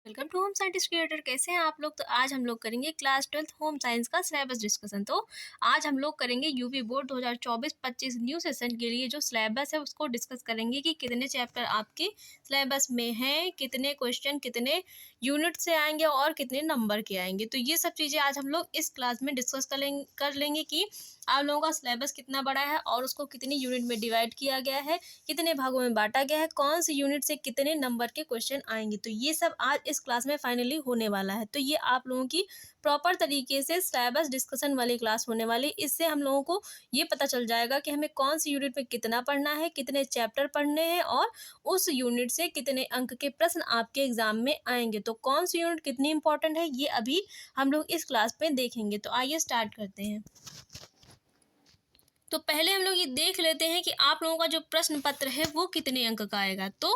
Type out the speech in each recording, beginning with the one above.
Welcome to home scientist creator. कैसे हैं आप लोग? तो आज हम लोग करेंगे क्लास 12th होम साइंस का सिलेबस डिस्कशन। तो आज हम लोग करेंगे यूपी बोर्ड 2024-25 न्यू सेशन के लिए जो सिलेबस है उसको डिस्कस करेंगे कि कितने चैप्टर आपके सिलेबस में हैं, कितने क्वेश्चन कितने यूनिट से आएंगे और कितने नंबर के आएंगे। तो ये सब चीज़ें आज हम लोग इस क्लास में डिस्कस कर लेंगे कि आप लोगों का सिलेबस कितना बड़ा है और उसको कितनी यूनिट में डिवाइड किया गया है, कितने भागों में बांटा गया है, कौन सी यूनिट से कितने नंबर के क्वेश्चन आएंगे। तो ये सब आज इस क्लास में फाइनली होने वाला है। तो ये आप लोगों की प्रॉपर तरीके से सिलेबस डिस्कशन वाली क्लास होने वाली। इससे हम लोगों को ये पता चल जाएगा कि हमें कौन सी यूनिट में कितना पढ़ना है, कितने चैप्टर पढ़ने हैं और उस यूनिट से कितने अंक के प्रश्न आपके एग्जाम में आएंगे। तो कौन सी यूनिट कितनी इंपॉर्टेंट है ये अभी हम लोग इस क्लास में देखेंगे। तो आइए स्टार्ट करते हैं। तो पहले हम लोग ये देख लेते हैं कि आप लोगों का जो प्रश्न पत्र है वो कितने अंक का आएगा। तो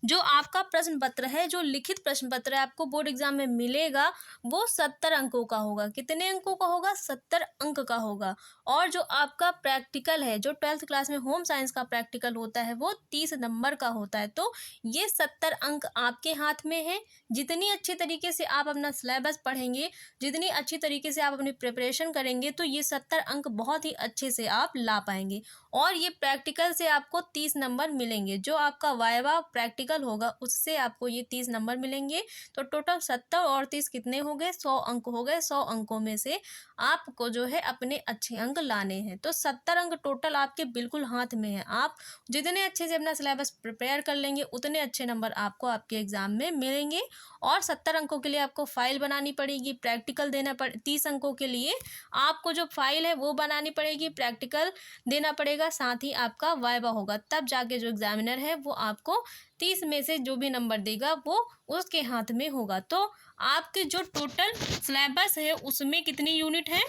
जो आपका प्रश्न पत्र है, जो लिखित प्रश्न पत्र है आपको बोर्ड एग्जाम में मिलेगा, वो 70 अंकों का होगा। कितने अंकों का होगा? 70 अंक का होगा। और जो आपका प्रैक्टिकल है, जो 12th क्लास में होम साइंस का प्रैक्टिकल होता है, वो 30 नंबर का होता है। तो ये 70 अंक आपके हाथ में है। जितनी अच्छी तरीके से आप अपना सिलेबस पढ़ेंगे, जितनी अच्छी तरीके से आप अपनी प्रिपरेशन करेंगे, तो ये 70 अंक बहुत ही अच्छे से आप ला पाएंगे। और ये प्रैक्टिकल से आपको 30 नंबर मिलेंगे। जो आपका वाइवा प्रैक्टिकल होगा उससे आपको ये 30 नंबर मिलेंगे। तो टोटल 70 और 30 कितने हो गए? 100 अंक हो गए। 100 अंकों में से आपको जो है अपने अच्छे अंक लाने हैं। तो 70 अंक टोटल आपके बिल्कुल हाथ में है। आप जितने अच्छे से अपना सिलेबस प्रिपेयर कर लेंगे उतने अच्छे नंबर आपको आपके एग्जाम में मिलेंगे। और 70 अंकों के लिए आपको फाइल बनानी पड़ेगी, प्रैक्टिकल देना 30 अंकों के लिए आपको जो फाइल है वो बनानी पड़ेगी, प्रैक्टिकल देना पड़ेगा, साथ ही आपका वाइवा होगा। तब जाके जो एग्जामिनर है वो आपको 30 में से जो भी नंबर देगा वो उसके हाथ में होगा। तो आपके जो टोटल सिलेबस है उसमें कितनी यूनिट है?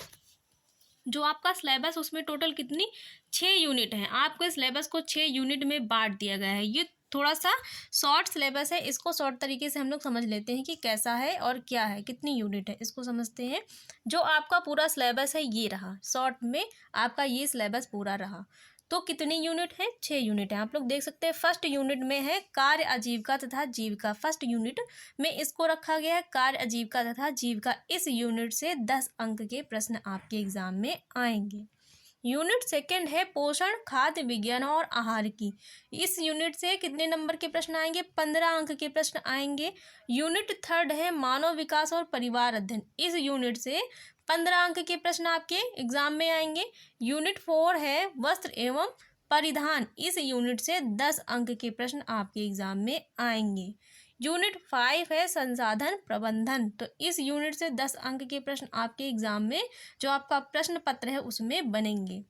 जो आपका सिलेबस उसमें टोटल कितनी? 6 यूनिट है। आपके सिलेबस को 6 यूनिट में बांट दिया गया है। ये थोड़ा सा शॉर्ट सिलेबस है। इसको शॉर्ट तरीके से हम लोग समझ लेते हैं कि कैसा है और क्या है, कितनी यूनिट है, इसको समझते हैं। जो आपका पूरा सिलेबस है ये रहा, शॉर्ट में आपका ये सिलेबस पूरा रहा। तो कितनी यूनिट है? 6 यूनिट है। आप लोग देख सकते हैं फर्स्ट यूनिट में है कार्य आजीविका तथा जीविका। फर्स्ट यूनिट में इसको रखा गया है कार्य आजीविका तथा जीविका। इस यूनिट से 10 अंक के प्रश्न आपके एग्जाम में आएंगे। यूनिट सेकंड है पोषण, खाद्य विज्ञान और आहार की। इस यूनिट से कितने नंबर के प्रश्न आएंगे? 15 अंक के प्रश्न आएंगे। यूनिट थर्ड है मानव विकास और परिवार अध्ययन। इस यूनिट से 15 अंक के प्रश्न आपके एग्जाम में आएंगे। यूनिट 4 है वस्त्र एवं परिधान। इस यूनिट से 10 अंक के प्रश्न आपके एग्जाम में आएंगे। यूनिट 5 है संसाधन प्रबंधन। तो इस यूनिट से 10 अंक के प्रश्न आपके एग्जाम में जो आपका प्रश्न पत्र है उसमें बनेंगे।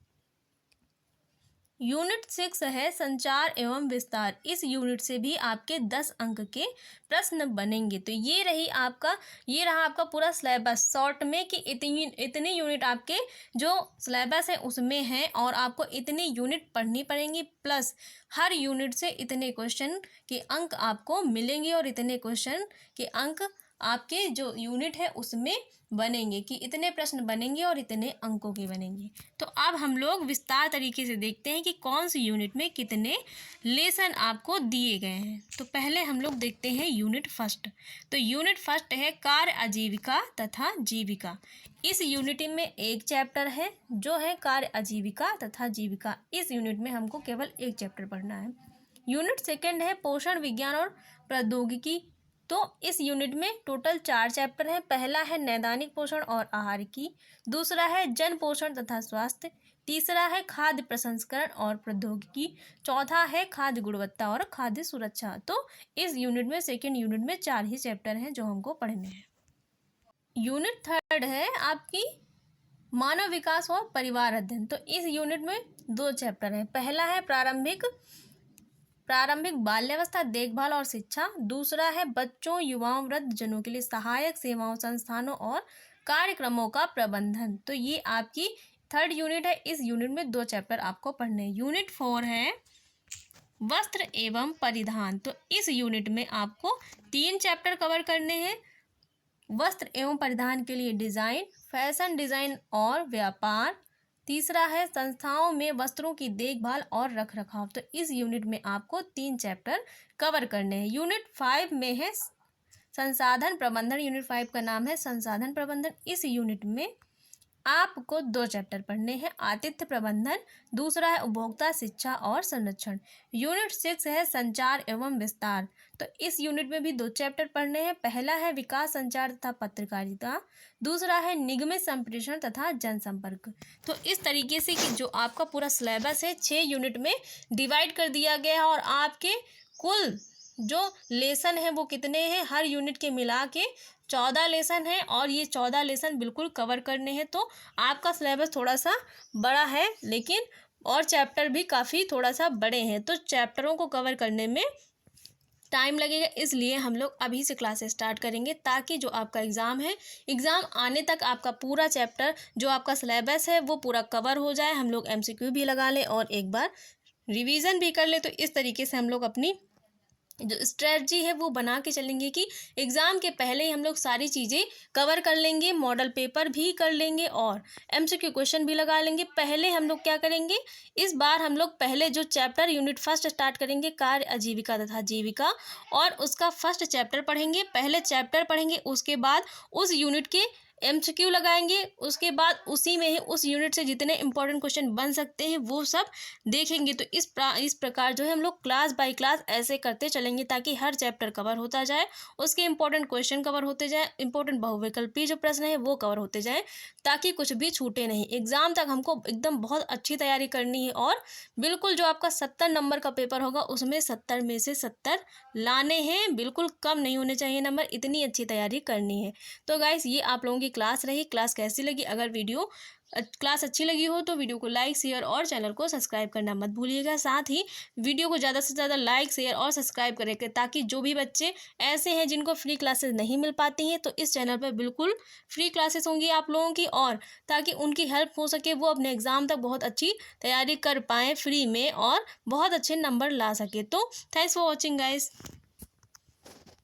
यूनिट 6 है संचार एवं विस्तार। इस यूनिट से भी आपके 10 अंक के प्रश्न बनेंगे। तो ये रहा आपका पूरा सिलेबस शॉर्ट में कि इतनी यूनिट आपके जो सिलेबस है उसमें है और आपको इतनी यूनिट पढ़नी पड़ेंगी। प्लस हर यूनिट से इतने क्वेश्चन के अंक आपको मिलेंगे और इतने क्वेश्चन के अंक आपके जो यूनिट है उसमें बनेंगे कि इतने प्रश्न बनेंगे और इतने अंकों के बनेंगे। तो अब हम लोग विस्तार तरीके से देखते हैं कि कौन सी यूनिट में कितने लेसन आपको दिए गए हैं। तो पहले हम लोग देखते हैं यूनिट फर्स्ट। तो यूनिट फर्स्ट है कार्य आजीविका तथा जीविका। इस यूनिट में एक चैप्टर है जो है कार्य आजीविका तथा जीविका। इस यूनिट में हमको केवल एक चैप्टर पढ़ना है। यूनिट सेकंड है पोषण विज्ञान और प्रौद्योगिकी। तो इस यूनिट में टोटल 4 चैप्टर हैं। पहला है नैदानिक पोषण और आहार की, दूसरा है जन पोषण तथा स्वास्थ्य, तीसरा है खाद्य प्रसंस्करण और प्रौद्योगिकी, चौथा है खाद्य गुणवत्ता और खाद्य सुरक्षा। तो इस यूनिट में सेकेंड यूनिट में 4 ही चैप्टर हैं जो हमको पढ़ने हैं। यूनिट थर्ड है आपकी मानव विकास और परिवार अध्ययन। तो इस यूनिट में 2 चैप्टर हैं। पहला है प्रारंभिक बाल्यावस्था देखभाल और शिक्षा, दूसरा है बच्चों युवाओं वृद्ध जनों के लिए सहायक सेवाओं संस्थानों और कार्यक्रमों का प्रबंधन। तो ये आपकी थर्ड यूनिट है। इस यूनिट में 2 चैप्टर आपको पढ़ने हैं। यूनिट 4 है वस्त्र एवं परिधान। तो इस यूनिट में आपको 3 चैप्टर कवर करने हैं। वस्त्र एवं परिधान के लिए डिजाइन, फैशन डिजाइन और व्यापार, तीसरा है संस्थाओं में वस्त्रों की देखभाल और रखरखाव। तो इस यूनिट में आपको 3 चैप्टर कवर करने हैं। यूनिट 5 में है संसाधन प्रबंधन, यूनिट 5 का नाम है संसाधन प्रबंधन। इस यूनिट में आपको 2 चैप्टर पढ़ने हैं, आतिथ्य प्रबंधन, दूसरा है उपभोक्ता शिक्षा और संरक्षण। यूनिट 6 है संचार एवं विस्तार। तो इस यूनिट में भी 2 चैप्टर पढ़ने हैं, पहला है विकास संचार तथा पत्रकारिता, दूसरा है निगमित संप्रेषण तथा जनसंपर्क। तो इस तरीके से कि जो आपका पूरा सिलेबस है 6 यूनिट में डिवाइड कर दिया गया है और आपके कुल जो लेसन है वो कितने हैं, हर यूनिट के मिला के 14 लेसन है और ये 14 लेसन बिल्कुल कवर करने हैं। तो आपका सिलेबस थोड़ा सा बड़ा है, लेकिन और चैप्टर भी काफ़ी थोड़ा सा बड़े हैं, तो चैप्टरों को कवर करने में टाइम लगेगा। इसलिए हम लोग अभी से क्लासेस स्टार्ट करेंगे ताकि जो आपका एग्ज़ाम है, एग्ज़ाम आने तक आपका पूरा चैप्टर जो आपका सिलेबस है वो पूरा कवर हो जाए। हम लोग MCQ भी लगा लें और एक बार रिवीजन भी कर ले। तो इस तरीके से हम लोग अपनी जो स्ट्रेटजी है वो बना के चलेंगे कि एग्ज़ाम के पहले ही हम लोग सारी चीज़ें कवर कर लेंगे, मॉडल पेपर भी कर लेंगे और MCQ क्वेश्चन भी लगा लेंगे। पहले हम लोग क्या करेंगे, इस बार हम लोग पहले जो चैप्टर यूनिट 1 स्टार्ट करेंगे, कार्य आजीविका तथा जीविका, और उसका फर्स्ट चैप्टर पढ़ेंगे। पहले चैप्टर पढ़ेंगे, उसके बाद उस यूनिट के MCQ लगाएंगे, उसके बाद उसी में ही उस यूनिट से जितने इंपॉर्टेंट क्वेश्चन बन सकते हैं वो सब देखेंगे। तो इस प्रकार जो है हम लोग क्लास बाय क्लास ऐसे करते चलेंगे ताकि हर चैप्टर कवर होता जाए, उसके इंपॉर्टेंट क्वेश्चन कवर होते जाए, इंपॉर्टेंट बहुविकल्पी जो प्रश्न है वो कवर होते जाए, ताकि कुछ भी छूटे नहीं। एग्ज़ाम तक हमको एकदम बहुत अच्छी तैयारी करनी है और बिल्कुल जो आपका 70 नंबर का पेपर होगा उसमें 70 में से 70 लाने हैं, बिल्कुल कम नहीं होने चाहिए नंबर, इतनी अच्छी तैयारी करनी है। तो गाइस ये आप लोगों की क्लास रही। क्लास कैसी लगी, अगर क्लास अच्छी लगी हो तो वीडियो को लाइक, शेयर और चैनल को सब्सक्राइब करना मत भूलिएगा। साथ ही वीडियो को ज़्यादा से ज़्यादा लाइक, शेयर और सब्सक्राइब करें ताकि जो भी बच्चे ऐसे हैं जिनको फ्री क्लासेस नहीं मिल पाती हैं, तो इस चैनल पर बिल्कुल फ्री क्लासेस होंगी आप लोगों की, और ताकि उनकी हेल्प हो सके, वो अपने एग्ज़ाम तक बहुत अच्छी तैयारी कर पाएँ फ्री में और बहुत अच्छे नंबर ला सके। तो थैंक्स फॉर वॉचिंग गाइस।